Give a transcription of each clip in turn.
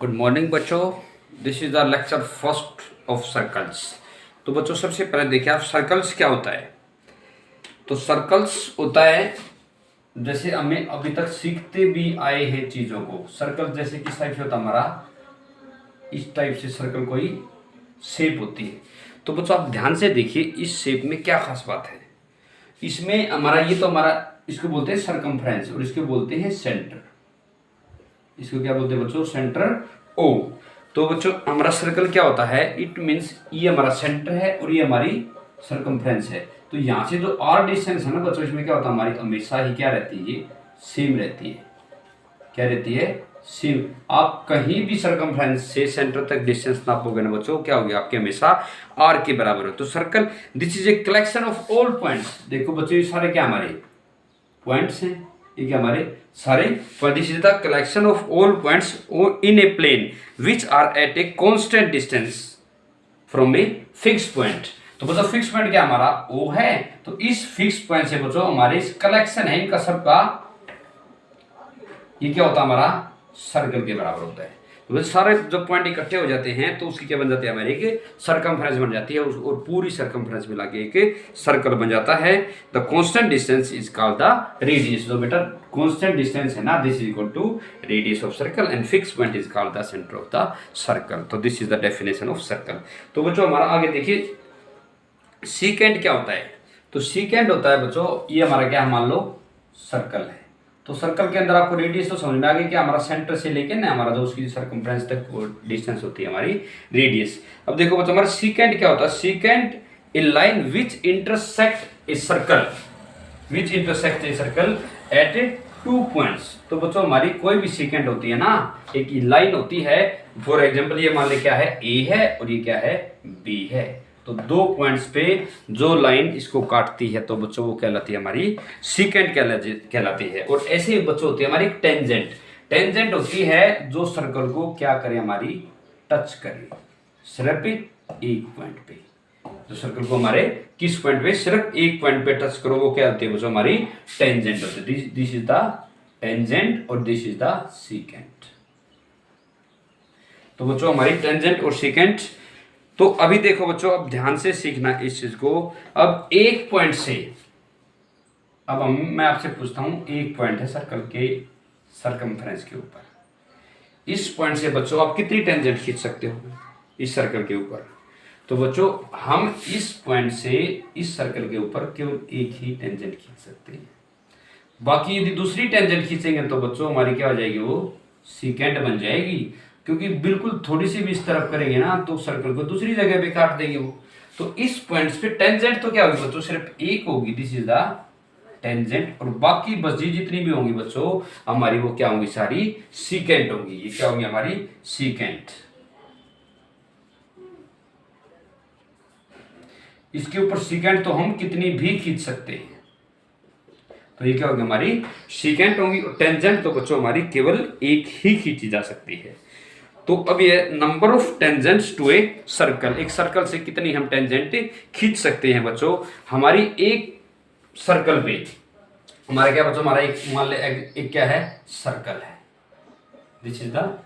Good morning बच्चों। This is the lecture first of circles. तो बच्चों सबसे पहले देखिए आप सर्कल्स क्या होता है। तो सर्कल्स होता है जैसे हमें अभी तक सीखते भी आए हैं चीजों को। सर्कल जैसे किस टाइप से होता है हमारा, इस टाइप से सर्कल कोई शेप होती है। तो बच्चों आप ध्यान से देखिए इस शेप में क्या खास बात है। इसमें हमारा ये तो हमारा इसको बोलते हैं सरकमफ्रेंस और इसको बोलते हैं सेंटर। इसको क्या बोलते हैं बच्चों, सेंटर ओ। तो बच्चों हमारा सर्कल क्या होता है, इट मीन्स ये हमारा सेंटर है और ये हमारी सरकमफ्रेंस है। तो यहाँ से जो आर डिस्टेंस है ना बच्चों, इसमें क्या होता है हमारी हमेशा ही क्या रहती है, सेम रहती है। क्या रहती है, सेम। आप कहीं भी सरकमफ्रेंस से सेंटर तक डिस्टेंस नापोगे ना बच्चों, क्या होगी आपके हमेशा आर के बराबर हो। तो circle this is a collection of all points. देखो बच्चों ये सारे क्या हमारे पॉइंट्स हैं, ये क्या हमारे सारे। This is the collection of all points in a plane which are at a constant distance from a fix point. तो बच्चों फिक्स पॉइंट क्या हमारा ओ है। तो इस फिक्स पॉइंट से बच्चों हमारे कलेक्शन है इनका सबका, ये क्या होता है हमारा सर्कल के बराबर होता है। तो सारे जब पॉइंट इकट्ठे हो जाते हैं तो उसकी क्या बन जाती है हमारी एक सरकमफ्रेंस बन जाती है और पूरी सरकमफ्रेंस मिला के एक सर्कल बन जाता है। The constant distance is called the radius. तो बेटा कांस्टेंट डिस्टेंस है ना, this is equal to radius of circle and fix point is called the centre of the circle. तो this is the definition of circle. तो बच्चों हमारा आगे देखिए सीकेंट क्या होता है। तो सीकेंट होता है बच्चों, ये हमारा क्या मान लो सर्कल है। तो सर्कल के अंदर आपको रेडियस तो समझ में आ गई कि हमारा सेंटर से लेके ना हमारा जो उसकी सर्कमफ्रेंस तक डिस्टेंस होती है हमारी रेडियस। अब देखो बच्चों हमारा सीकेंट क्या होता है। Secant A line which intersect a circle, which intersect a circle eight A 2 points. तो बच्चों हमारी कोई भी सीकेंट होती है ना, एक लाइन होती है। फॉर एग्जाम्पल ये मान ले क्या है ए है और ये क्या है बी है। तो 2 पॉइंट्स पे जो लाइन इसको काटती है तो बच्चों वो कहलाती है हमारी सीकेंट कहलाती है। और ऐसे ही बच्चों होती है हमारी टेंजेंट। टेंजेंट होती है जो सर्कल को क्या करे हमारी टच करे, सिर्फ एक पॉइंट पे। जो सर्कल को हमारे किस पॉइंट पे, सिर्फ एक पॉइंट पे टच करो वो क्या होती है बच्चों हमारी टेंजेंट होती है। दिस इज द टेंजेंट और दिस इज द सीकेंट। तो बच्चों हमारी टेंजेंट और सीकेंट। तो अभी देखो बच्चों अब ध्यान से सीखना इस चीज को। अब एक पॉइंट से अब मैं आपसे पूछता हूं, एक पॉइंट है सर्कल के सरकमफ्रेंस के ऊपर। इस पॉइंट से बच्चों आप कितनी टेंजेंट खींच सकते हो इस सर्कल के ऊपर। तो बच्चों हम इस पॉइंट से इस सर्कल के ऊपर केवल एक ही टेंजेंट खींच सकते हैं। बाकी यदि दूसरी टेंजेंट खींचेंगे तो बच्चों हमारी क्या हो जाएगी, वो सीकेंट बन जाएगी। क्योंकि बिल्कुल थोड़ी सी भी इस तरफ करेंगे ना तो सर्कल को दूसरी जगह पे काट देंगे वो। तो इस पॉइंट्स पे टेंजेंट तो क्या होगी बच्चों, सिर्फ एक होगी, दिस इज द टेंजेंट। और बाकी बस जितनी भी होंगी बच्चों हमारी वो क्या होंगी, सारी सीकेंट होंगी। ये क्या होंगी हमारी सीकेंट। इसके ऊपर सीकेंट तो हम कितनी भी खींच सकते हैं। तो ये क्या होगी हमारी सीकेंट होंगी। और टेंजेंट तो बच्चों हमारी केवल एक ही खींची जा सकती है। तो अब ये number of tangents to a circle, एक सर्कल से कितनी हम टेंजेंट खींच सकते हैं बच्चों। हमारी एक सर्कल पे हमारा क्या बच्चों, हमारा एक मान ले एक क्या है सर्कल है, this is the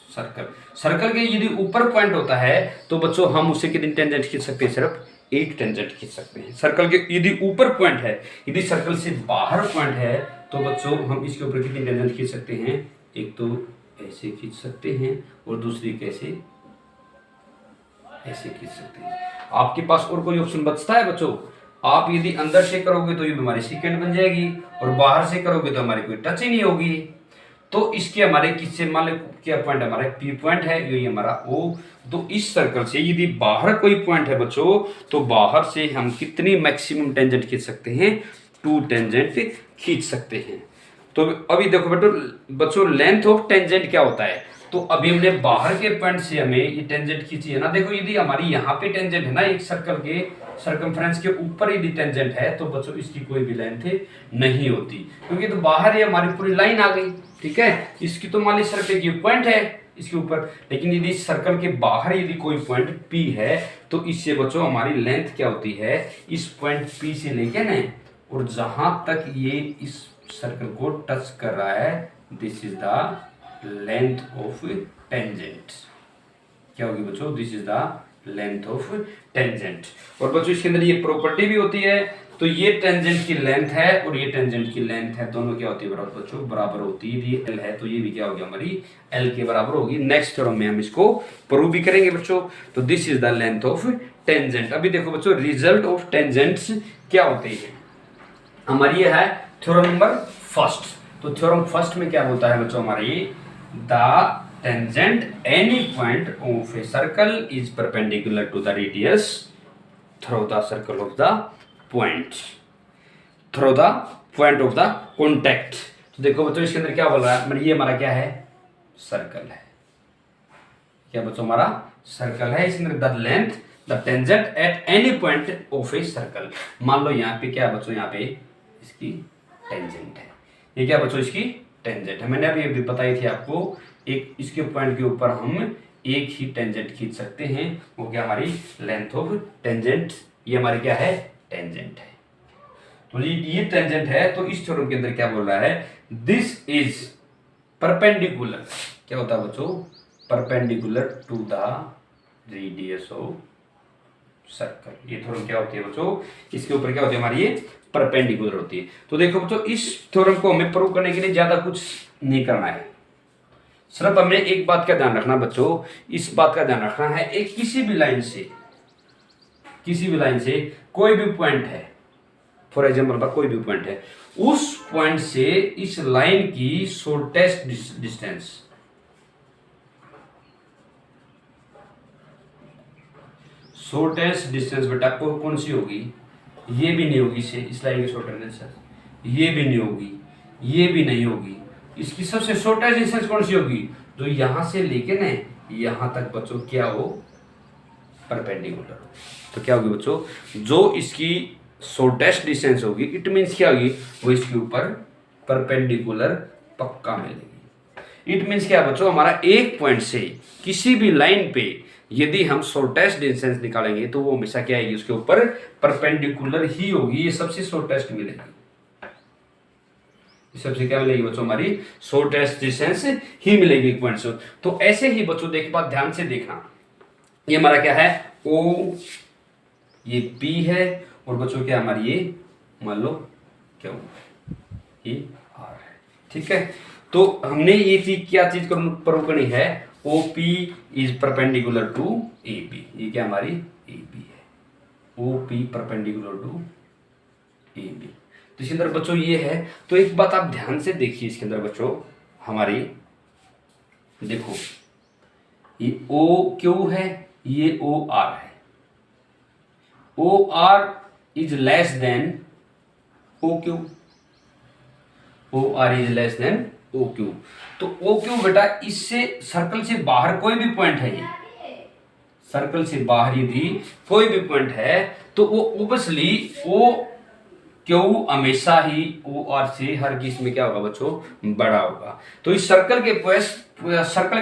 circle. Circle के यदि ऊपर पॉइंट होता है तो बच्चों हम उससे कितनी टेंजेंट खींच सकते हैं, सिर्फ एक टेंजेंट खींच सकते हैं। सर्कल के यदि ऊपर पॉइंट है, यदि सर्कल से बाहर पॉइंट है तो बच्चों हम इसके ऊपर कितनी टेंजेंट खींच सकते हैं, एक तो ऐसे खींच सकते हैं और दूसरी कैसे ऐसे खींच सकते हैं। आपके पास और कोई ऑप्शन बचता है बच्चों। आप यदि अंदर से करोगे तो ये हमारी सीकेंट बन जाएगी और बाहर से करोगे तो हमारी कोई टच ही नहीं होगी। तो इसके हमारे किससे मान लो क्या पॉइंट हमारा पी पॉइंट है, यही हमारा ओ। तो इस सर्कल से यदि बाहर कोई पॉइंट है बच्चों तो बाहर से हम कितनी मैक्सिमम टेंजेंट खींच सकते हैं, 2 टेंजेंट खींच सकते हैं। तो अभी देखो बच्चों लेंथ ऑफ टेंजेंट क्या होता है। तो अभी हमने बाहर के पॉइंट से हमें ये टेंजेंट खींची है ना। देखो यदि हमारी यहाँ पे टेंजेंट है ना, एक सर्कल के सरकमफ्रेंस के ऊपर यदि टेंजेंट है तो बच्चों इसकी कोई भी लेंथ नहीं होती, क्योंकि तो बाहर ये हमारी पूरी लाइन आ गई। ठीक है, इसकी तो मान ली सर्कल की पॉइंट है इसके ऊपर, लेकिन यदि सर्कल के बाहर यदि कोई पॉइंट पी है तो इससे बच्चों हमारी लेंथ क्या होती है, इस पॉइंट पी से लेके ना और जहां तक ये इस सर्कल को टच कर रहा है, this is the length of tangent. क्या होगी बच्चों? This is the length of tangent. और बच्चों इसके अंदर ये प्रॉपर्टी भी होती है, तो ये टेंजेंट की लेंथ है और ये टेंजेंट की लेंथ है, दोनों क्या होती है बराबर बच्चों? बराबर होती है। ये एल है तो ये भी क्या होगी हमारी? एल के बराबर होगी। नेक्स्ट थ्योरम में हम इसको प्रूव भी करेंगे बच्चों। तो this is the length of tangent. अभी देखो बच्चों रिजल्ट ऑफ टेंजेंट्स क्या होते हैं। हमारी ये है थ्योरम नंबर फर्स्ट। तो थ्योरम फर्स्ट में क्या होता है बच्चों? हमारी the tangent any point of a circle is perpendicular to the radius through the circle of the point, through the point of the contact। तो देखो बच्चों इसके अंदर क्या बोल रहा है? ये हमारा क्या है? सर्कल है। क्या बच्चों? हमारा सर्कल है। इसके अंदर the length the tangent at any point of a circle. मान लो यहाँ पे क्या बच्चों? यहाँ पे इसकी टेंजेंट है। ये क्या बच्चों? इसकी टेंजेंट है। मैंने अभी बताई थी आपको, एक इसके पॉइंट के ऊपर हम एक ही टेंजेंट खींच सकते हैं, वो क्या? हमारी लेंथ ऑफ टेंजेंट। ये हमारी क्या है? टेंजेंट है। तो ये टेंजेंट है। तो इस थ्योरम के अंदर क्या बोल रहा है? This is perpendicular. क्या होता है बच्चों? Perpendicular to the radius of circle. ये थ्योरम क्या होती है बच्चों? इसके ऊपर क्या होती है हमारी? ये परपेंडिकुलर होती है। तो देखो बच्चों इस थ्योरम को हमें प्रूव करने के लिए ज्यादा कुछ नहीं करना है, सिर्फ हमें एक बात का ध्यान रखना बच्चों, इस बात का ध्यान रखना है, एक किसी भी लाइन से कोई भी पॉइंट है, फॉर एग्जाम्पल कोई भी पॉइंट है, उस पॉइंट से इस लाइन की शॉर्टेस्ट डिस्टेंस बेटा कौन सी होगी? ये भी नहीं होगी इस लाइन की शॉर्टेस्ट डिस्टेंस, ये भी नहीं होगी, ये भी नहीं होगी। इसकी सबसे शॉर्टेस्ट डिस्टेंस कौन सी होगी? जो यहां से लेके ना यहां तक बच्चों क्या हो? परपेंडिकुलर। तो क्या होगी बच्चों? जो इसकी शॉर्टेस्ट डिस्टेंस होगी, इट मीन्स क्या होगी? वो इसके ऊपर परपेंडिकुलर पक्का मिलेगी। इट मीन्स क्या बच्चों? हमारा एक पॉइंट से किसी भी लाइन पे यदि हम शॉर्टेस्ट डिस्टेंस निकालेंगे तो वो हमेशा क्या आएगी? उसके ऊपर परपेंडिकुलर ही होगी। ये सबसे शॉर्टेस्ट मिलेगी। सबसे क्या मिलेगी बच्चों? हमारी शॉर्टेस्ट डिस्टेंस ही मिलेगी एक पॉइंट से। तो ऐसे ही बच्चों देख बात ध्यान से देखना, ये हमारा क्या है? O, ये P है, और बच्चों क्या हमारी ये मान लो क्या ये R है। ठीक है, तो हमने ये चीज क्या चीज प्रूव करनी है? OP is perpendicular to AB। ये क्या हमारी AB है, OP परपेंडिकुलर टू AB। तो इसके अंदर बच्चों ये है। तो एक बात आप ध्यान से देखिए इसके अंदर बच्चों, हमारी देखो ये OQ है, ये OR है। OR is less than OQ, OR is less than OQ। तो OQ बेटा इससे सर्कल से बाहर कोई भी पॉइंट है, ये सर्कल से बाहर यदि कोई भी पॉइंट है तो वो ओब्वियसली OQ हमेशा ही OR से हर केस में क्या होगा बच्चों? बड़ा होगा। तो इस सर्कल के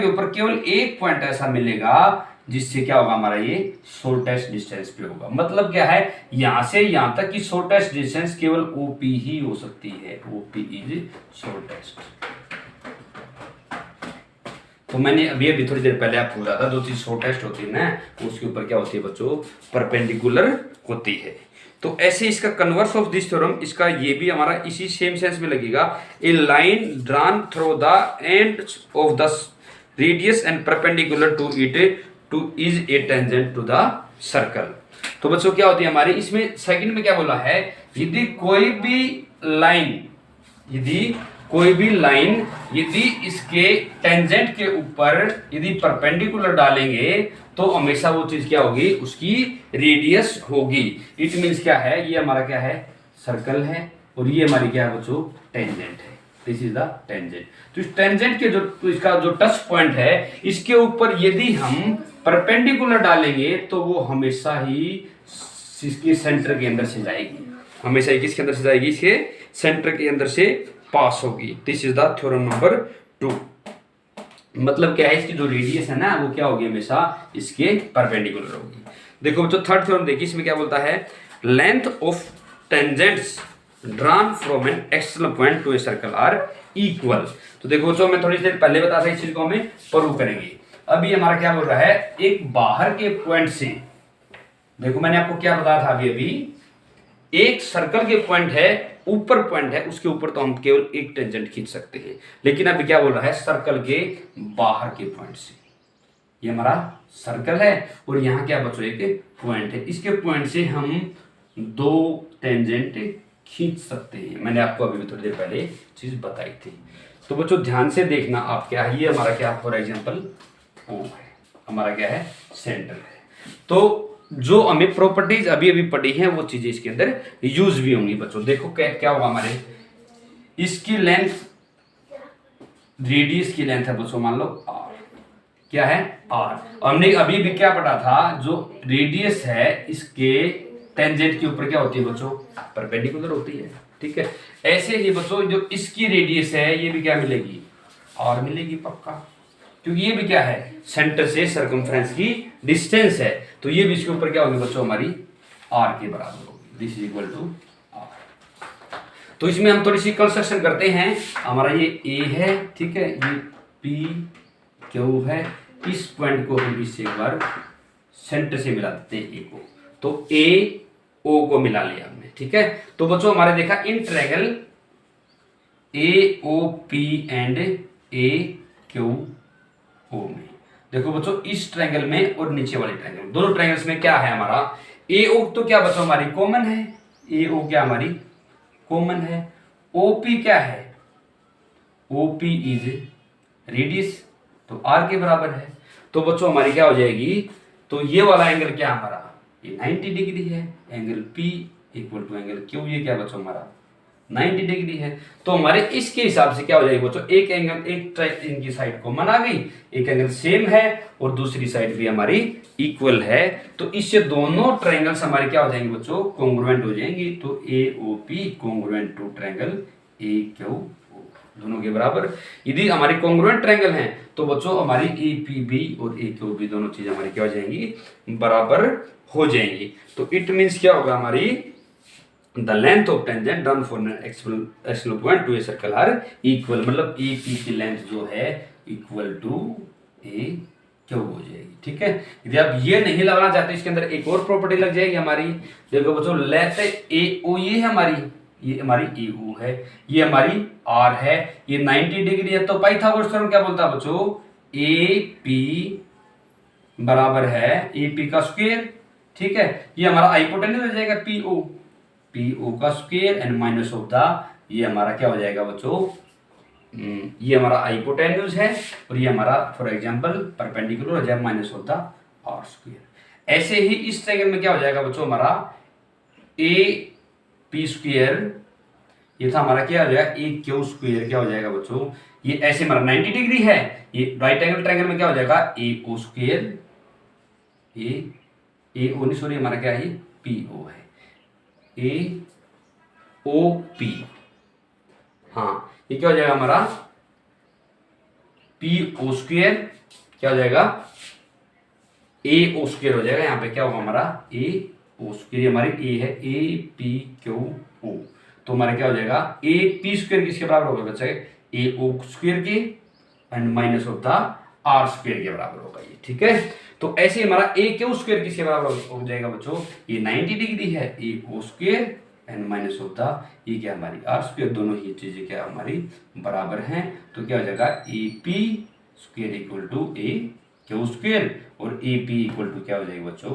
ऊपर केवल एक पॉइंट ऐसा मिलेगा जिससे क्या होगा? हमारा ये शॉर्टेस्ट डिस्टेंस पे होगा। मतलब क्या है? यहां से यहां तक की शॉर्टेस्ट डिस्टेंस केवल OP ही हो सकती है। OP is shortest. तो मैंने अभी थोड़ी देर पहले आपको बताया था, जो चीज शॉर्टेस्ट होती है ना उसके ऊपर क्या होती है बच्चों? परपेंडिकुलर होती है। तो ऐसे इसका कन्वर्स ऑफ दिस थ्योरम, इसका ये भी हमारा इसी सेम सेंस में लगेगा। A line drawn through the end of the radius and perpendicular to it to is a tangent to the circle. तो बच्चों क्या होती है हमारी इसमें सेकंड में क्या बोला है? यदि कोई भी लाइन यदि इसके टेंजेंट के ऊपर यदि परपेंडिकुलर डालेंगे तो हमेशा वो चीज क्या होगी? उसकी रेडियस होगी। इट मीन्स क्या है? ये हमारा क्या है? सर्कल है, और ये हमारी क्या है बच्चों? टेंजेंट है। This is the tangent. तो इस टेंजेंट के तो इसका जो टच पॉइंट है, इसके ऊपर यदि हम परपेंडिकुलर डालेंगे तो वो हमेशा ही इसके सेंटर के अंदर से जाएगी। हमेशा ही किसके अंदर से जाएगी? इसके सेंटर के अंदर से पास होगी। This is the theorem number 2। मतलब क्या है? इसकी जो रेडियस है ना वो क्या होगी? हमेशा इसके परपेंडिकुलर होगी। देखो बच्चों थर्ड थ्योरम देखिए, इसमें क्या बोलता है? Length of tangents drawn from an external point to a circle are equal. तो देखो बच्चों, मैं थोड़ी देर पहले बताया था, इस चीज को हमें प्रूव करेंगे। अब ये हमारा क्या बोल रहा है, एक बाहर के पॉइंट से, देखो मैंने आपको क्या बताया था अभी अभी, एक सर्कल के पॉइंट है, ऊपर पॉइंट है, उसके ऊपर तो हम केवल एक टेंजेंट खींच सकते हैं। लेकिन अभी क्या बोल रहा है, सर्कल के बाहर के पॉइंट से, ये हमारा सर्कल है और यहाँ क्या बच्चों एक पॉइंट है, इसके पॉइंट से हम दो टेंजेंट खींच सकते हैं। मैंने आपको अभी भी थोड़ी देर पहले चीज बताई थी। तो बच्चों ध्यान से देखना आप, क्या है ये हमारा, क्या फॉर एग्जांपल ओ है, हमारा क्या है सेंटर है। तो जो हमें प्रॉपर्टीज अभी अभी पढ़ी हैं वो चीजें इसके अंदर यूज भी होंगी बच्चों। देखो क्या क्या होगा हमारे, इसकी लेंथ, रेडियस की लेंथ है बच्चों मान लो आर, क्या है आर। हमने अभी भी क्या पढ़ा था, जो रेडियस है इसके टेंजेंट के ऊपर क्या होती है बच्चों, परपेंडिकुलर होती है, ठीक है। ऐसे ही बच्चों जो इसकी रेडियस है ये भी क्या मिलेगी, आर मिलेगी पक्का, क्योंकि ये भी क्या है, सेंटर से सरकमफ्रेंस की डिस्टेंस है, तो ये भी इसके ऊपर क्या होगी बच्चों, हमारी आर के बराबर होगी, this is equal to R. तो इसमें हम थोड़ी सी कंस्ट्रक्शन करते हैं। हमारा ये ए है, ठीक है, ये पी क्यू है, इस पॉइंट को हम इससे एक बार सेंटर से मिला देते हैं ए को, तो ए ओ को मिला लिया हमने, ठीक है। तो बच्चों हमारे देखा in triangle A O P and A Q O में, देखो बच्चों इस ट्रायंगल में और नीचे वाले ट्रायंगल, दोनों ट्रायंगल्स में क्या है हमारा, ए ओ तो क्या बच्चों हमारी कॉमन है, ए ओ क्या हमारी कॉमन है, ओ पी क्या है, ओ पी इज रेडियस, तो आर के बराबर है। तो बच्चों हमारी क्या हो जाएगी, तो ये वाला एंगल क्या हमारा, ये 90 डिग्री है, angle P equal to angle Q, ये क्या बच्चों हमारा 90 डिग्री है। तो हमारे इसके हिसाब से क्या हो जाएगा बच्चों, एक एंगल, एक इनकी साइड कॉमन आ गई, एक एंगल सेम है और दूसरी साइड भी हमारी इक्वल है, तो इससे दोनों ट्रायंगल्स हमारे क्या हो जाएंगे बच्चों, कॉन्ग्रुएंट हो जाएंगी। तो AOP congruent to triangle AQO, दोनों के बराबर। यदि हमारी कॉन्ग्रुएंट ट्रायंगल हैं तो बच्चों हमारी APB और AQB दोनों चीजें हमारी क्या हो जाएंगी, बराबर हो जाएंगी। तो इट मींस क्या होगा हमारी, the length of tangent drawn for an external point to a circle are equal, मतलब AP की लेंथ जो है इक्वल टू AQ हो जाएगी, ठीक है। यदि आप ये नहीं लगाना चाहते, इसके अंदर एक और प्रॉपर्टी लग जाएगी हमारी, देखो बच्चों लेट AO, ये हमारी, ये हमारी AO है, ये हमारी R है, ये 90 डिग्री है, तो पाइथागोरस थ्योरम क्या बोलता है बच्चों, AP बराबर है AP का स्क्वायर, ठीक है। ये हमारा हाइपोटेन्यूज हो जाएगा PO का square and minus of the, ये हमारा क्या हो जाएगा बच्चों, ये हमारा हाइपोटेन्यूज है और ये हमारा फॉर एग्जांपल परपेंडिकुलर हो जाएगा minus of the R square. ऐसे ही इस ट्रायंगल में क्या हो जाएगा बच्चों, हमारा AP स्क्वायर, ये था हमारा क्या हो जाएगा AQ स्क्वायर, क्या हो जाएगा बच्चों, ये ऐसे हमारा 90 डिग्री है, ये राइट एंगल ट्रायंगल में क्या हो जाएगा AO स्क्वायर, AO नहीं सॉरी हमारा क्या है PO है, AOP, हाँ ये क्या हो जाएगा हमारा PO स्क्वायर, क्या हो जाएगा AO स्क्वायर हो जाएगा, यहाँ पे क्या होगा हमारा AO स्क्वायर, हमारी A है APQO, तो हमारा क्या हो जाएगा AP स्क्वायर किसके बराबर होगा बच्चा, AO स्क्वायर के and minus of the R square के बराबर होगा ये, ठीक है। तो ऐसे हमारा AQ स्क्वायर किसके बराबर हो जाएगा बच्चों, ये 90 डिग्री है, AO square and minus of the, ये क्या हमारी R स्क्वायर, दोनों ही चीजें क्या हमारी बराबर हैं, तो क्या हो जाएगा AP square equal to AQ square और AP इक्वल टू क्या हो जाएगा बच्चों,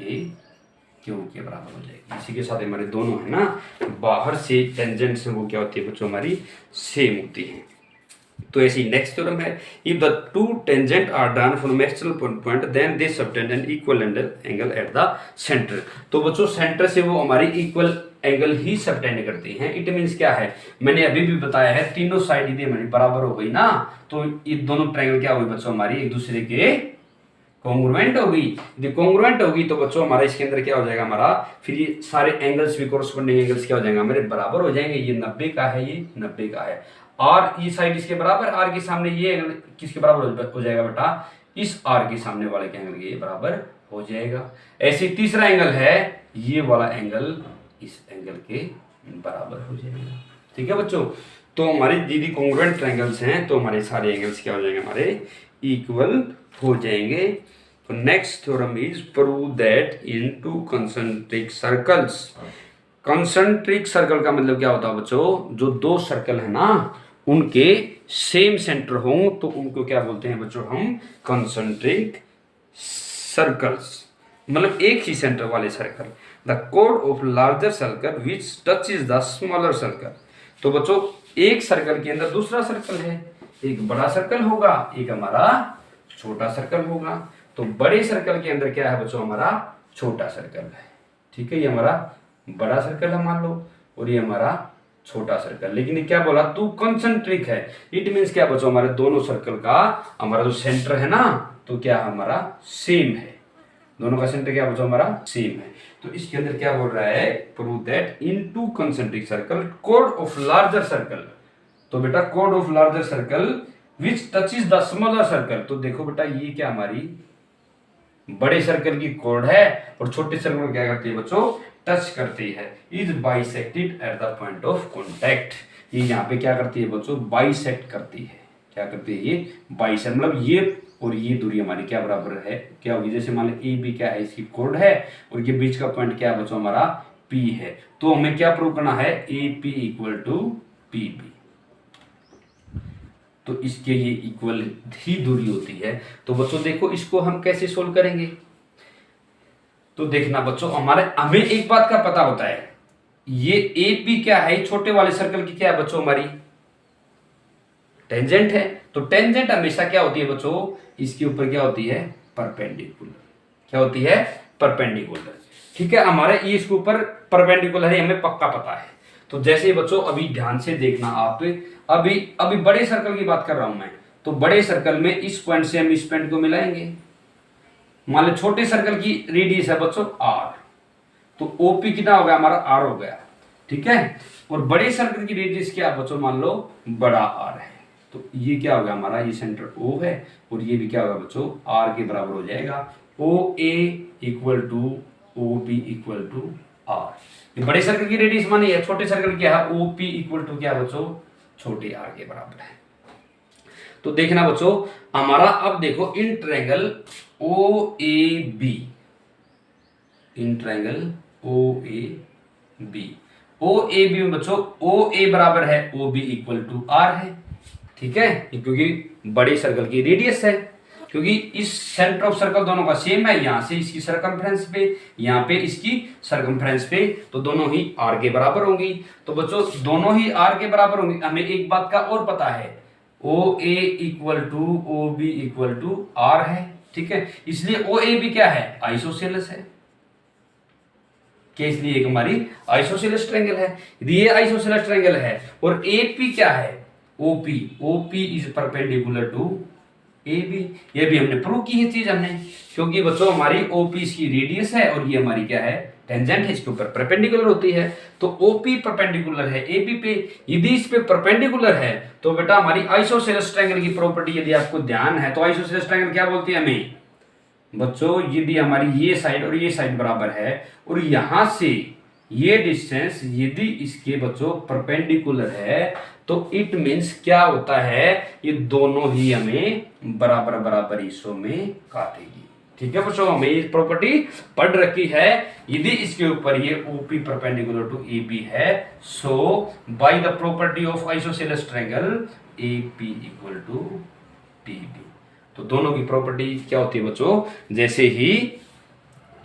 AQ के बराबर हो जाएगी। इसी के साथ हमारे दोनों है ना, बाहर से टेंजेंट्स हैं वो क्या होती है बच्चों, हमारी सेम होती है। तो ऐसी नेक्स्ट थ्योरम है, if the two tangent are drawn from external point then they subtend an equal angle at the centre. तो बच्चों सेंटर से वो हमारी इक्वल एंगल ही सबटेंड करती हैं। इट मींस क्या है, मैंने अभी भी बताया है, तीनों साइड यदि हमारी बराबर हो गई ना, तो ये दोनों ट्रायंगल क्या हुई बच्चों, हमारी एक दूसरे के कॉन्ग्रुएंट होगी। यदि कॉन्ग्रुएंट होगी तो बच्चों हमारा इसके अंदर क्या हो जाएगा हमारा, फिर ये सारे एंगल्स भी कोरस्पोंडिंग एंगल्स क्या हो जाएंगे हमारे बराबर हो जाएंगे। ये 90 का है, ये 90 का है, और ये साइड इसके बराबर, आर के सामने ये एंगल किसके बराबर हो जाएगा बेटा, इस आर के सामने वाले के एंगल के बराबर हो जाएगा। ऐसे तीसरा एंगल है, ये वाला एंगल इस एंगल के बराबर हो जाएगा, ठीक है बच्चों। तो हमारे दीदी कॉन्ग्रुएंट ट्रायंगल्स हैं, तो हमारे सारे एंगल्स क्या हो जाएंगे, हमारे इक्वल हो जाएंगे। तो next theorem is prove that in two concentric circles. Concentric circle का मतलब क्या होता है बच्चों, जो दो सर्कल है ना उनके सेम सेंटर हो तो उनको क्या बोलते हैं बच्चों, हम कंसेंट्रिक सर्कल्स, मतलब एक ही सेंटर वाले circle. The code of larger circle which touch is the smaller circle. तो बच्चों एक सर्कल के अंदर दूसरा सर्कल है, एक बड़ा सर्कल होगा, एक हमारा छोटा सर्कल होगा। तो बड़े सर्कल के अंदर क्या है बच्चों, हमारा छोटा सर्कल है, ठीक है, ये हमारा बड़ा सर्कल है मान लो, और ये हमारा छोटा सर्कल। लेकिन ये क्या बोला, तू कंसेंट्रिक है, इट मीन्स क्या बच्चों, हमारे दोनों सर्कल का हमारा जो सेंटर है ना, तो क्या हमारा सेम है, दोनों का सेंटर क्या बच्चों हमारा सेम है। तो इसके अंदर क्या बोल रहा है, prove that in two concentric circle code of larger circle. तो बेटा code of larger circle which touches the smaller circle. तो देखो बेटा ये क्या हमारी बड़े सर्कल की कोड है और छोटे सर्कल को क्या करती है बच्चों, टच करती है। Is bisected eight the point of contact. ये यहाँ पे क्या करती है बच्चों, बाइसेक्ट करती है। क्या करती है ये, बाइसेक्ट, मतलब ये और ये दूरी हमारी क्या बराबर है, क्या होगी, जैसे मान लो ए बी क्या है, इसकी कोड है, और ये बीच का पॉइंट क्या है बच्चों, हमारा पी है। तो हमें क्या प्रूव करना है, A P equal to P B. तो इसके ये इक्वल ही दूरी होती है। तो बच्चों देखो इसको हम कैसे सोल्व करेंगे। तो देखना बच्चों, हमें एक बात का पता होता है, ये ए पी क्या है, छोटे वाले सर्कल की क्या है बच्चों, हमारी टेंजेंट है। तो टेंजेंट हमेशा क्या होती है बच्चों, इसके ऊपर क्या होती है, परपेंडिकुलर। क्या होती है, परपेंडिकुलर, ठीक है। हमारे ये इसके ऊपर परपेंडिकुलर है, हमें पक्का पता है। तो जैसे बच्चों अभी ध्यान से देखना आप, अभी बड़े सर्कल की बात कर रहा हूं मैं। तो बड़े सर्कल में इस पॉइंट से हम इस पॉइंट को मिलाएंगे। मान लो छोटे सर्कल की रेडियस है बच्चों आर, तो ओपी कितना हो गया हमारा, आर हो गया, ठीक है। और बड़े सर्कल की रेडियस क्या बच्चों, मान लो बड़ा आर है, तो ये क्या होगा हमारा, ये सेंटर ओ है, और ये भी क्या होगा बच्चों, आर के बराबर हो जाएगा। O A equal to O B equal to R. ये बड़े सर्कल की रेडियस मानी है, छोटे सर्कल क्या है, ओ पी इक्वल टू क्या बच्चों, छोटे आर के बराबर है। तो देखना बच्चों हमारा, अब देखो in triangle O A B, in triangle O A B, O A B में बच्चों ओ ए बराबर है O B equal to R है, ठीक है, क्योंकि बड़े सर्कल की रेडियस है, क्योंकि इस सेंटर ऑफ सर्कल दोनों का सेम है, यहां से इसकी सरकमफ्रेंस पे, यहां पे इसकी सरकमफ्रेंस पे, तो दोनों ही आर के बराबर होंगी। तो बच्चों दोनों ही आर के बराबर होंगी। हमें एक बात का और पता है, O A equal to O B equal to R है, ठीक है, इसलिए ओ ए बी क्या है, आइसोसेलेस है। क्या, इसलिए एक हमारी आइसोसेलेस ट्रायंगल है। यदि ये आइसोसेलेस ट्रायंगल है और ए पी क्या है, OP, OP is perpendicular to A B. ये भी हमने प्रूव की है चीज हमने, क्योंकि बच्चों हमारी ओपी इसकी रेडियस है और ये हमारी क्या है, टेंजेंट है, इसके ऊपर परपेंडिकुलर होती है। तो ओपी परपेंडिकुलर है ए बी पे, यदि इस पे परपेंडिकुलर है तो बेटा हमारी आइसोसेलेस ट्रायंगल की प्रॉपर्टी यदि आपको ध्यान है, तो आइसोसेलेस ट्रायंगल क्या बोलती है हमें बच्चों, यदि हमारी ये साइड और ये साइड बराबर है और यहां से ये डिस्टेंस यदि इसके बच्चों परपेंडिकुलर है, तो इट मीन्स क्या होता है, ये दोनों ही हमें बराबर बराबर हिस्सों में काटेगी, ठीक है बच्चों। हमें ये प्रॉपर्टी पढ़ रखी है, यदि इसके ऊपर ये OP perpendicular to A B है, so by the property of isosceles triangle A P equal to P B. तो दोनों की प्रॉपर्टी क्या होती है बच्चों, जैसे ही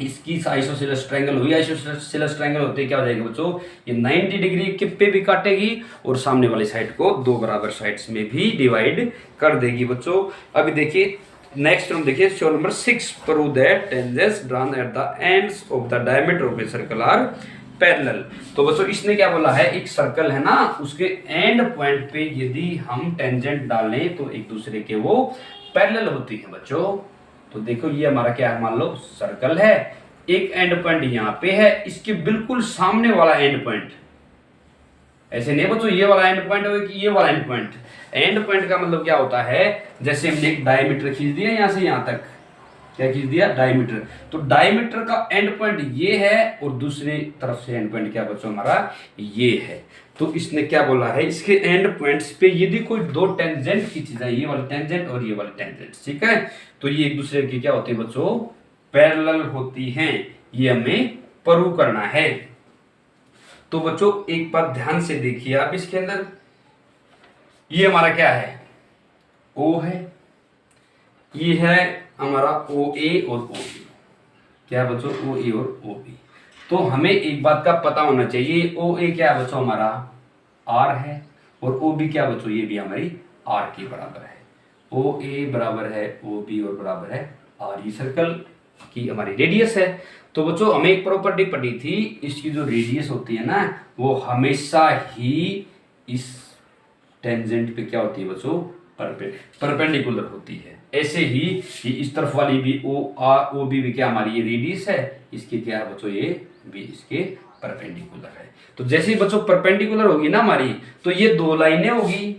इसकी आइसोसेलेस ट्रायंगल हुई, आइसोसेलेस ट्रायंगल होते क्या हो जाएगा बच्चों, ये 90 डिग्री के पे भी काटेगी और सामने वाली साइड को दो बराबर साइड्स में भी डिवाइड कर देगी बच्चों। अभी देखिए नेक्स्ट हम देखिए question number 6, prove that tangents drawn at the ends of the diameter of a circle are parallel. तो बच्चों इसने क्या बोला है, एक सर्कल है ना, उसके एंड पॉइंट पे यदि हम टेंजेंट डालें तो एक दूसरे के वो पैरेलल होती है बच्चों। तो देखो ये हमारा क्या है, मान लो सर्कल है, एक एंड पॉइंट यहाँ पे है, इसके बिल्कुल सामने वाला एंड पॉइंट, ऐसे नहीं बच्चों ये वाला एंड पॉइंट हो कि ये वाला एंड पॉइंट। एंड पॉइंट का मतलब क्या होता है, जैसे हमने एक डायमीटर खींच दिया यहाँ से यहाँ तक, क्या खींच दिया, डायमीटर। तो डायमीटर का एंड पॉइंट ये है और दूसरी तरफ से एंड पॉइंट क्या बच्चों हमारा ये है। तो इसने क्या बोला है, इसके एंड पॉइंट्स पे यदि कोई दो टेंजेंट खींची जाए, ये वाली टेंजेंट और ये वाली टेंजेंट, ठीक है, तो ये एक दूसरे की क्या होती है बच्चों, पैरेलल होती हैं। ये हमें प्रूव करना है। तो बच्चों एक बात ध्यान से देखिए आप, इसके अंदर ये हमारा क्या है, ओ है, ये है हमारा ओ ए और ओ बी। क्या बच्चों, ओ ए और ओ बी। तो हमें एक बात का पता होना चाहिए, ओ ए क्या है बच्चों हमारा आर है, और ओ बी क्या बच्चों, ये भी हमारी आर के बराबर है। ओ ए बराबर है ओ बी और बराबर है आर, ये सर्कल की हमारी रेडियस है। तो बच्चों हमें एक प्रॉपर्टी पढ़ी थी, इसकी जो रेडियस होती है ना, वो हमेशा ही इस टेंजेंट पे क्या होती है बच्चों, परपेंडिकुलर होती है। ऐसे ही इस तरफ वाली भी ओ बी क्या हमारी ये रेडियस है, इसके क्या है बच्चों, ये भी इसके परपेंडिकुलर है। तो जैसे ही बच्चों परपेंडिकुलर होगी ना हमारी, तो ये दो लाइनें होगी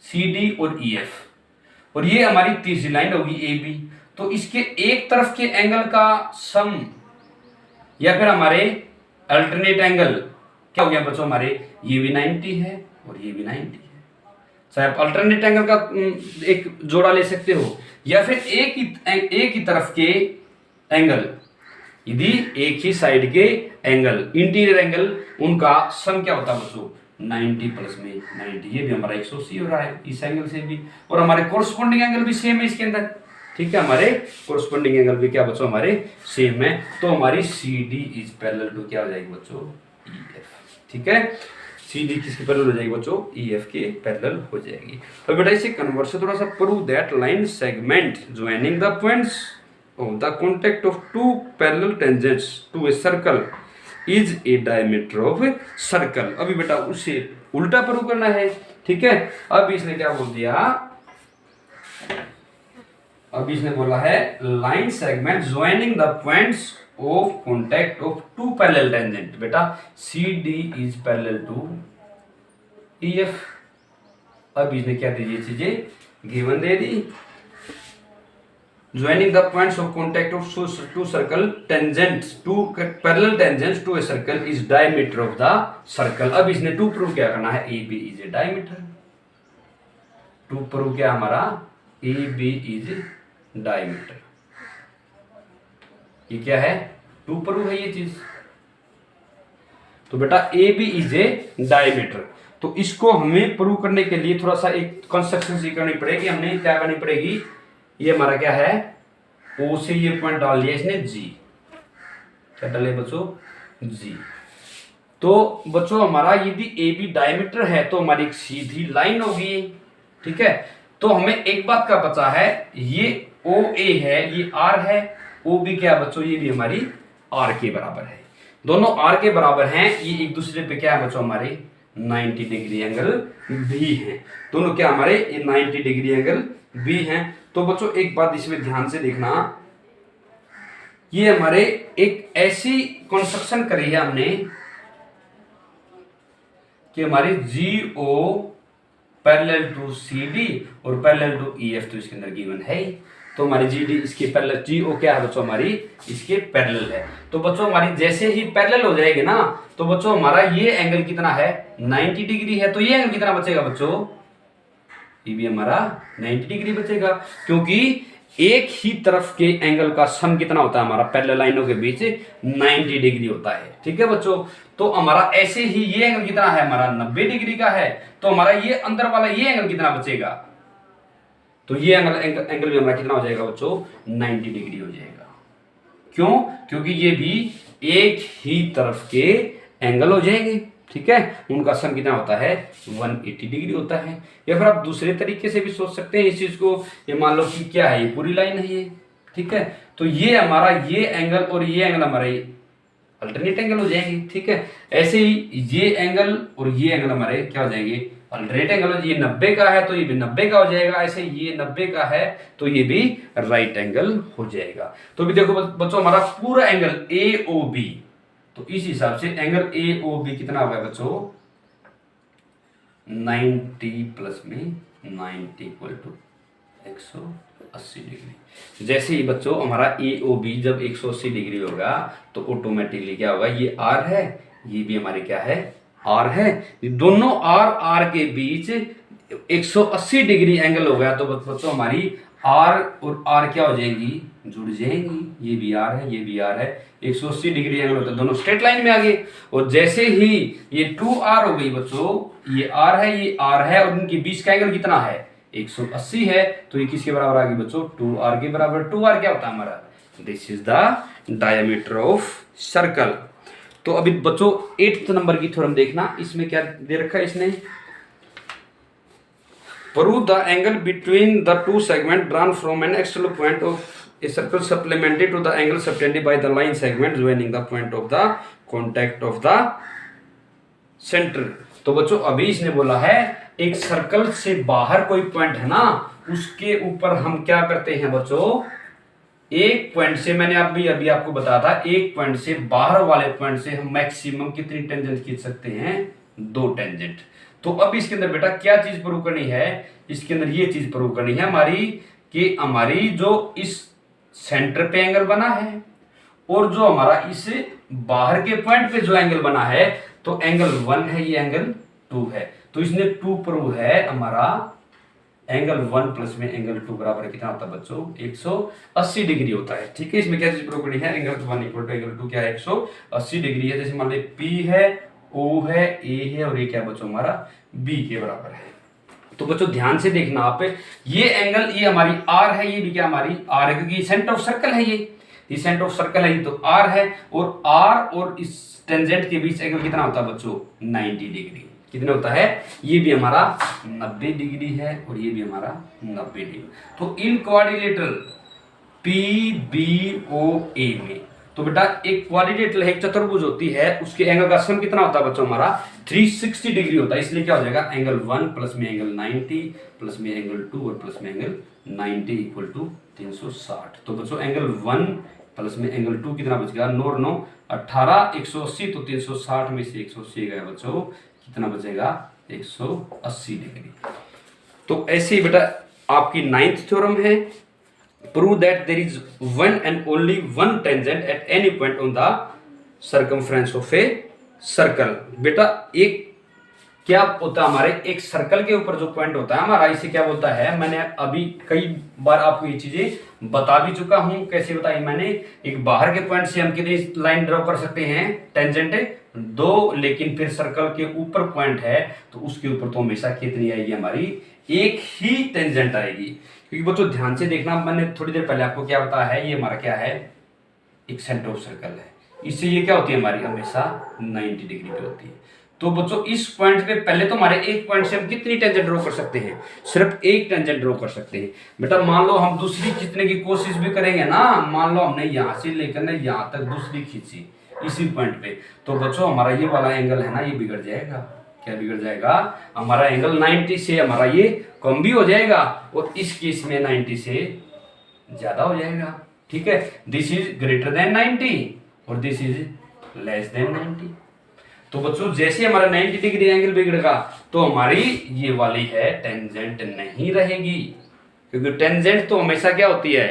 सी डी और ई एफ, और ये हमारी तीसरी लाइन होगी ए बी। तो इसके एक तरफ के एंगल का सम या फिर हमारे अल्टरनेट एंगल क्या हो गया बच्चों हमारे, ये भी 90 है और ये भी 90 है। चाहे आप अल्टरनेट एंगल का एक जोड़ा ले सकते हो, या फिर एक ही तरफ के एंगल, यदि एक ही साइड के एंगल, इंटीरियर एंगल, उनका सम क्या होता है बच्चों, 90 प्लस में 90। ये भी हमारा 180 हो रहा है इस एंगल से भी, और हमारे कोरस्पॉन्डिंग एंगल भी सेम है इसके अंदर, ठीक है, हमारे कोरस्पॉन्डिंग एंगल भी क्या बच्चों हमारे सेम है। तो हमारी C D is parallel to क्या हो जाएगी बच्चों, ई एफ, ठीक है, सी डी किसके पैरेलल हो जाएगी बच्चों, ई एफ के पैरेलल हो जाएगी। तो बेटा इसे कन्वर्ट से थोड़ा सा prove that line segment joining the points of the contact of two parallel tangents to a circle is a diameter of circle. अभी बेटा उसे उल्टा प्रूव करना है, ठीक है। अब इसने क्या बोल दिया, अब इसने बोला है line segment joining the points of contact of two parallel tangent. बेटा C D is parallel to E F. अब इसने क्या दी, ये चीजें गिवन दे दी, joining the points of contact of two circle tangents, two parallel tangents to a circle is diameter of the circle। अब इसने टू प्रूव क्या करना है, A B is a diameter. To prove क्या हमारा, ए बी इज डायमीटर। ये क्या है, टू प्रूव है ये चीज। तो बेटा A B is a diameter. तो इसको हमें प्रूव करने के लिए थोड़ा सा एक कंस्ट्रक्शन सी करनी पड़ेगी। हमने क्या करनी पड़ेगी, ये हमारा क्या है, ओ से ये पॉइंट डाल लिया इसने जी, क्या डाले बच्चों, जी। तो बच्चों हमारा यदि ए बी डायमीटर है तो हमारी एक सीधी लाइन होगी, ठीक है। तो हमें एक बात का पता है, ये ओ ए है, ये आर है, ओ बी क्या बच्चों, ये भी हमारी आर के बराबर है। दोनों आर के बराबर हैं, ये एक दूसरे पे क्या है बच्चों हमारे 90 डिग्री एंगल भी है। दोनों क्या हमारे ये 90 डिग्री एंगल भी हैं। तो बच्चों एक बात इसमें ध्यान से देखना, ये हमारे एक ऐसी कंस्ट्रक्शन करी है हमने कि हमारी जी ओ पैरेलल टू सी डी और पैरेलल टू ई एफ, तो इसके अंदर गिवन है। तो हमारी जी डी इसके पैरेलल, जी ओ क्या है बच्चों हमारी इसके पैरेलल है। तो बच्चों हमारी जैसे ही पैरेलल हो जाएगी ना, तो बच्चों हमारा ये एंगल कितना है, 90 डिग्री है। तो ये एंगल कितना बचेगा बच्चों, ये भी हमारा 90 डिग्री बचेगा, क्योंकि एक ही तरफ के एंगल का सम कितना होता है हमारा पैरेलल लाइनों के बीच 90 डिग्री होता है, ठीक है बच्चों। तो हमारा ऐसे ही ये एंगल कितना है हमारा 90 डिग्री का है। तो हमारा ये अंदर वाला ये एंगल कितना बचेगा, तो ये एंगल भी हमारा कितना हो जाएगा बच्चों, 90 डिग्री हो जाएगा। क्यों, क्योंकि ये भी एक ही तरफ के एंगल हो जाएंगे, ठीक है। उनका सम कितना होता है 180 डिग्री होता है। या फिर आप दूसरे तरीके से भी सोच सकते हैं इस चीज को, ये मान लो कि क्या है, ये पूरी लाइन है ये, ठीक है। तो ये हमारा ये एंगल और ये एंगल हमारे अल्टरनेट एंगल हो जाएंगे, ठीक है। ऐसे ही ये एंगल और ये एंगल हमारे क्या हो जाएंगे, अल्टरनेट एंगल। ये 90 का है तो ये भी 90 का हो जाएगा, ऐसे ये 90 का है तो ये भी राइट एंगल हो जाएगा। तो भी देखो बच्चों हमारा पूरा एंगल ए ओ बी, तो इस हिसाब से एंगल ए ओ बी कितना होगा बच्चों 90 प्लस में 90 इक्वल टू 180 डिग्री। जैसे ही बच्चों हमारा ए ओ बी जब 180 डिग्री होगा तो ऑटोमेटिकली क्या होगा, ये आर है, ये भी हमारे क्या है, आर है, दोनों आर के बीच 180 डिग्री एंगल हो गया तो बच्चों हमारी आर और आर क्या हो जाएंगी, जुड़ जाएंगी। ये भी आर है, ये भी आर है, 180 डिग्री एंगल होता है, दोनों स्ट्रेट लाइन में आ गए। और जैसे ही ये 2r हो गई बच्चों, ये r है, ये r है, और इनके बीच का एंगल कितना है, 180 है, तो ये किसके बराबर आ गई बच्चों, 2r के बराबर। 2r क्या होता है हमारा, this is the diameter of circle. तो अभी बच्चों 8th नंबर की थ्योरम देखना, इसमें क्या दे रखा है इसने, prove the angle between the two segments drawn from an external point of a circle supplemented to the angle subtended by the line segment joining the point of the contact of the center। तो बच्चों अभी इसने बोला है एक circle से बाहर कोई पॉइंट है ना, उसके ऊपर हम क्या करते हैं बच्चों, एक पॉइंट से, मैंने अभी आपको बताया था, एक पॉइंट से बाहर वाले पॉइंट से हम मैक्सिमम कितनी टेंजेंट खींच सकते हैं, 2 टेंजेंट। तो अब इसके अंदर बेटा क्या चीज प्रूव करनी है, इसके अंदर ये चीज प्रूव करनी है हमारी कि हमारी जो इस सेंटर पे एंगल बना है और जो हमारा इस बाहर के पॉइंट पे जो एंगल बना है, तो एंगल 1 है, ये एंगल 2 है, तो इसने 2 प्रूव है हमारा, एंगल 1 प्लस में एंगल 2 बराबर कितना होता है बच्चों, 180 डिग्री होता है। ठीक है, इसमें क्या चीज प्रूव करनी है, एंगल 1 इक्वल टू एंगल 2 क्या है, 180 डिग्री है। जैसे मान लीजिए पी है, ओ है, ए है, और ये क्या बच्चों हमारा बी के बराबर है। तो बच्चों ध्यान से देखना आप, ये एंगल, ये हमारी आर है, ये भी क्या हमारी आर है, क्योंकि सेंटर ऑफ सर्कल है, ये सेंटर ऑफ सर्कल है, ये तो आर है, और आर और इस टेंजेंट के बीच एंगल कितना होता है बच्चों, 90 डिग्री। कितना होता है, ये भी हमारा 90 डिग्री है और ये भी हमारा 90 डिग्री। तो in quadrilateral P B O A में, तो बेटा एक क्वाड्रिलेटरल एक चतुर्भुज होती है, उसके एंगल का सम कितना होता है बच्चों हमारा, 360 डिग्री होता है। इसलिए क्या हो जाएगा, एंगल 1 प्लस में एंगल 90 प्लस में एंगल 2 और प्लस में एंगल 90 इक्वल टू 360। तो बच्चों एंगल 1 प्लस में एंगल 2 कितना बच गया, 9 9 18, 180, तो 360 में से 180 गया बच्चों, कितना बचेगा, 180 डिग्री। तो ऐसे ही बेटा आपकी 9th थ्योरम है, prove that there is one and only one tangent at any point on the circumference of a circle। बेटा एक क्या होता है हमारे, एक सर्कल के ऊपर जो पॉइंट होता है हमारा, इसे क्या बोलता है, मैंने अभी कई बार आपको ये चीजें बता भी चुका हूं। कैसे बताई मैंने, एक बाहर के पॉइंट से हम कितनी लाइन ड्रॉ कर सकते हैं, टेंजेंट 2, लेकिन फिर सर्कल के ऊपर पॉइंट है तो उसके ऊपर तो हमेशा कितनी आएगी हमारी, एक ही टेंजेंट आएगी। क्योंकि बच्चों ध्यान से देखना, मैंने थोड़ी देर पहले आपको क्या बताया है, ये हमारा क्या है, एक सेंटर ऑफ सर्कल है, इससे ये क्या होती है हमारी, हमेशा 90 डिग्री पे होती है। तो बच्चों इस पॉइंट पे पहले तो हमारे एक पॉइंट से हम कितनी टेंजेंट ड्रॉ कर सकते हैं, सिर्फ एक टेंजेंट ड्रॉ कर सकते हैं। बेटा मान लो हम दूसरी खींचने की कोशिश भी करेंगे ना, मान लो हमने यहाँ से लेकर ना यहाँ तक दूसरी खींची इसी पॉइंट पे, तो बच्चों हमारा ये वाला एंगल है ना, ये बिगड़ जाएगा। क्या बिगड़ जाएगा, हमारा एंगल 90 से हमारा ये कम भी हो जाएगा और इस केस में 90 से ज्यादा हो जाएगा। ठीक है, दिस इज ग्रेटर देन 90 और दिस इज लेस देन 90। तो बच्चों जैसे हमारा 90 डिग्री एंगल बिगड़ेगा तो हमारी ये वाली है टेंजेंट नहीं रहेगी, क्योंकि टेंजेंट तो हमेशा क्या होती है,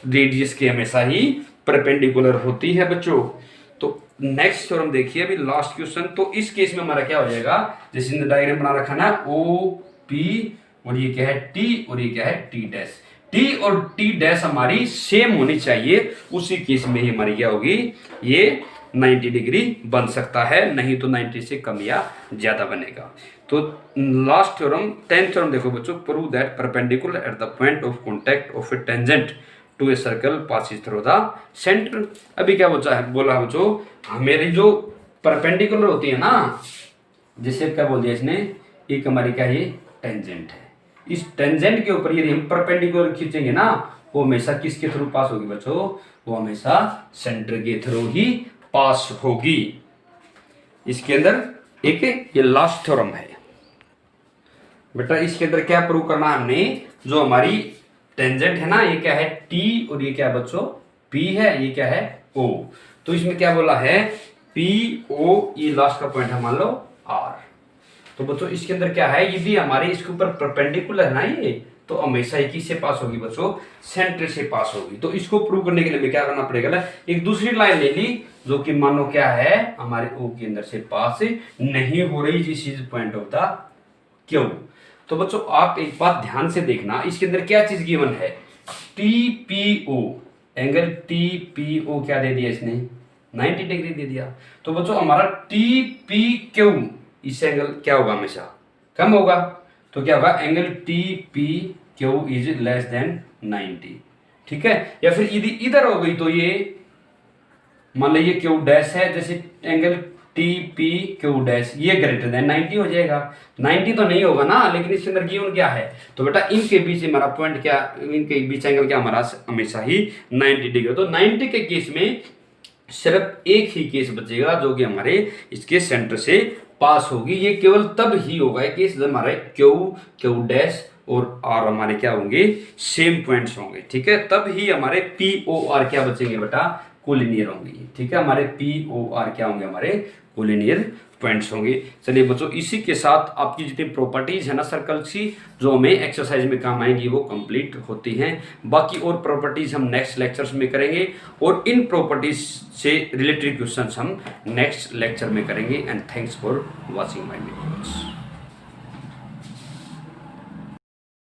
रेडियस के हमेशा ही परपेंडिकुलर होती है बच्चों। तो नेक्स्ट थ्योरम देखिए, अभी लास्ट क्वेश्चन। तो इस केस में हमारा क्या हो जाएगा, जैसे डायग्राम बना रखा ना, ओ पी और ये क्या है टी और ये क्या है टी डैश। टी और टी डैश हमारी सेम होनी चाहिए, उसी केस में ही हमारी क्या होगी, ये 90 डिग्री बन सकता है, नहीं तो 90 से कम या ज्यादा बनेगा। तो लास्ट थ्योरम 10th थ्योरम देखो बच्चों, prove that perpendicular at the point of contact of a tangent to a circle passes through the centre. अभी क्या बोला बच्चों, हमारी जो परपेंडिकुलर होती है ना, जैसे क्या बोल दिया इसने, एक हमारी क्या ये टेंजेंट है, इस टेंजेंट के ऊपर यदि हम परपेंडिकुलर खींचेंगे ना, वो हमेशा किसके थ्रू पास होगी बच्चों, वो हमेशा सेंटर के थ्रू ही पास होगी। इसके अंदर एक ये लास्ट थ्योरम है बेटा, इसके अंदर क्या प्रूव करना है हमने, जो हमारी टेंजेंट है ना, ये क्या है टी और ये क्या है बच्चों पी है, ये क्या है ओ। तो इसमें क्या बोला है, पी ओ, ये लास्ट का पॉइंट है मान लो आर। तो बच्चों इसके अंदर क्या है, यदि हमारे इसके ऊपर परपेंडिकुलर है ना, ये तो हमेशा ही किससे पास होगी बच्चों, सेंटर से पास होगी। तो इसको प्रूव करने के लिए हमें क्या करना पड़ेगा, एक दूसरी लाइन ले ली जो कि मानो क्या है हमारे ओ के अंदर से पास नहीं हो रही, this is point of the Q. तो बच्चों आप एक बात ध्यान से देखना, इसके अंदर क्या चीज गिवन है, टीपीओ, एंगल टीपीओ क्या दे दिया इसने, 90 डिग्री दे दिया। तो बच्चों हमारा टीपीक्यू, इस एंगल क्या होगा, हमेशा कम होगा। तो क्या होगा, एंगल टीपीक्यू इज लेस देन 90, ठीक है। या फिर यदि इधर हो गई तो ये मान लीजिए क्यू डैश है, जैसे angle T P Q dash ये ग्रेटर देन 90 हो जाएगा। 90 तो नहीं होगा ना, लेकिन इसके अंदर गिवन क्या है, तो बेटा इनके बीच हमारा पॉइंट क्या, इनके बीच एंगल क्या हमारा हमेशा ही 90 डिग्री। तो 90 के केस में सिर्फ एक ही केस बचेगा जो कि हमारे इसके सेंटर से पास होगी। ये केवल तब ही होगा केस जब हमारे क्यू डैश और आर हमारे क्या होंगे, सेम पॉइंट्स होंगे, ठीक है। तब ही हमारे पी ओ आर क्या बचेंगे बेटा, कोलिनियर होंगे, ठीक है। हमारे पी ओ आर क्या होंगे, हमारे कोलिनियर पॉइंट्स होंगे। चलिए बच्चों इसी के साथ आपकी जितनी प्रॉपर्टीज है ना सर्कल की जो हमें एक्सरसाइज में काम आएंगी वो कंप्लीट होती हैं। बाकी और प्रॉपर्टीज हम नेक्स्ट लेक्चर्स में करेंगे और इन प्रॉपर्टीज से रिलेटेड क्वेश्चंस हम नेक्स्ट लेक्चर में करेंगे। And thanks for watching my videos.